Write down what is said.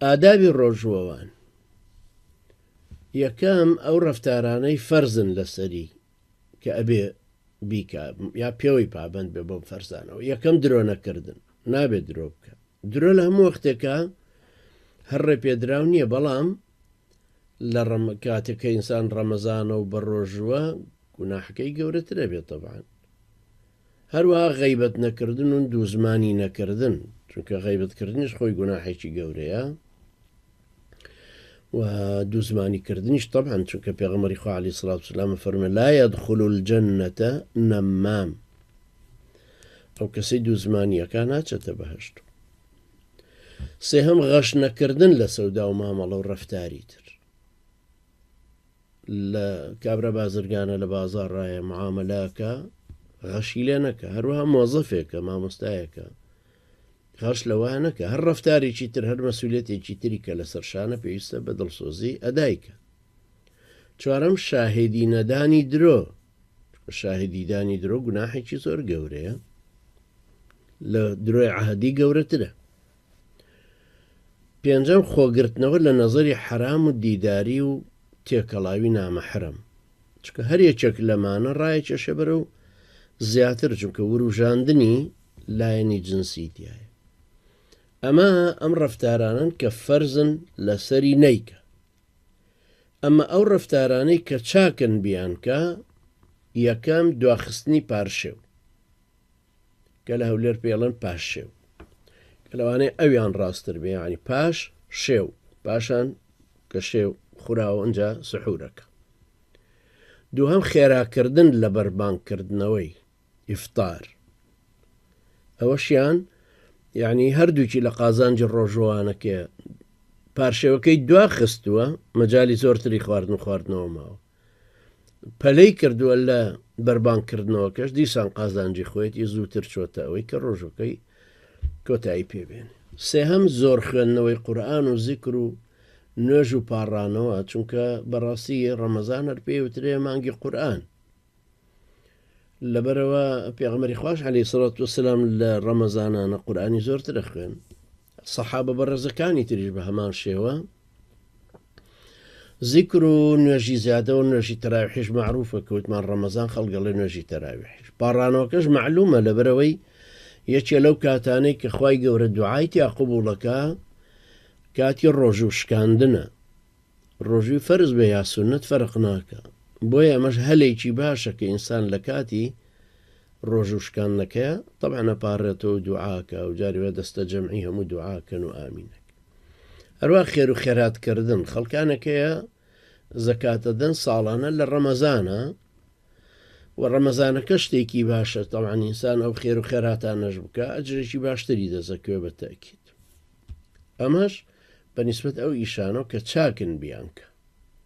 ئادابی ڕۆژوەوان یەکەم ئەو ڕەفتارانەی فەرزن لەسەری کە ئەبێ بیکە یا پێوەی پابند بێ بۆم فەرزانەوە. یەکەم درۆ نەکردن، نابێت درۆ بکە. درۆ لە هەموو وەختێکە هەرڕێ پێدراو نییە، بەڵام لە کاتێککە ئینسان ڕەمەزانە و بە ڕۆژوە گوناحەکەی گەورەترە بێت طبعاً. هەروەها غەیبەت نەکردن و دووزمانی نەکردن، چونکە غەیبەتکردنیش خۆی گوناحێکی گەورەیە و دووزمانیکردنیش طبعاً، چونکە پێغەمبەری خوا عەلەیهی سەڵات وسەلام فەرمووی لا يدخل الجنة نەمام، ئەو کەسەی دووزمانیەکە ناچێتە بەهەشت. سێهەم غەش نەکردن لە سەودا و مامەڵە و ڕەفتاری تر. لە کابرا بازرگانە لە بازاڕ ڕایە معامەلاکە غەشی لێ نەکە، هەروەها مۆزەفێکە مامۆستایەکە غەش لەوە نەکە، هەر ڕەفتارێکی تر هەر مەسئولیەتێکی تری کە لە سەرشانە پێویستە بە دڵسۆزی ئەدایکە. چوارەم شاهێدی نەدانی درۆ، شاهێدی دانی درۆ گوناحێکی زۆر گەورەیە، لە درۆی عەهدی گەورەترە. پێنجەم خۆگرتنەوە لە نەزەری حەرام و دیداری و تێکەڵاوی نامەحرەم، چکە هەر یەکێک لەمانە ڕایەکێشە بەرەو زیاتر، چونکە وروژاندنی لایەنی جنسی تایە. ئەم ڕەفتارانن کە فەرزن لەسەری نەیکە. ئەمە ئەو ڕەفتارانەی کە چاکن بیانکە، یەکەم دواخستنی پارشێو کە لە هەولێر پێڵێن پاش شێو، کە لەوانەیە ئەویان ڕاستتر بێ، یعنی پاش شێو، پاشان کە شێو خوراوە ئەنجا سحورەکە. دووهەم خێراکردن لە بەربانگکردنەوەی ئیفتار، ئەوەشیان یعنی هەردووکی لە قازانجی ڕۆژوانەکە پارشێوەکەی دوا خستووە، مەجای زۆرتری خواردنەوە ماوە، پەلەی کردووە لە بەربانگکردنەوەکەش، دیسان قازانجی خۆیەتی زووتر چۆتە ئەوەی کە ڕۆژەکەی کۆتایی پێبێن. سێهەم زۆر خوێندنەوەی قورئان و زیکر و نوێژ و پاڕانەوە، چونکە بەڕاستی ڕەمەزان هەر پێوترێ مانگی قورئان. لەبەرەوە پێغەمبەری خوای عەلەیهی سەڵات وسەلام لە ڕەمەزانانە قورئانی زۆرترە خوێن، سەحابە بەڕێزەکانی تریش بە هەمان شێوە. زیکر و نوێژی زیادە و نوێژی تەراویحیش معروفە کە وتمان ڕەمەزان خەڵگەڵێ نوێژی تەراویحیش. پاڕانەوەکەش معلومە لەبەرەوەی یەکێ لەو کاتانەی کە خوای گەورە دوعای تیا قبوڵەکە کاتی ڕۆژ و شکاندنە، ڕۆژوی فەرز بێ یا سونەت فەرق ناکە. بۆیە ئەمەش هەلێکی باشە کە ئینسان لە کاتی ڕۆژ و شکاندنەکەیە طبعا نەپارڕێتەوە دوعاکە و جاریوە دەستە جەمعی هەموو دوعاکەن و ئامینەکە. هەروە خێر و خێراتکردن، خەڵکانەکەیە زەکاتە دەن ساڵانە لە ڕەمەزانە و ڕەمەزانەکە شتێکی باشە، طبعا ئینسان ئەو خێر و خێراتانەش بکە ئەجرێکی باشتری دەزەکوێ بە تەکید. ئەمەش بەنسبەت ئەو ئیشانە کە چاکن بیانکە.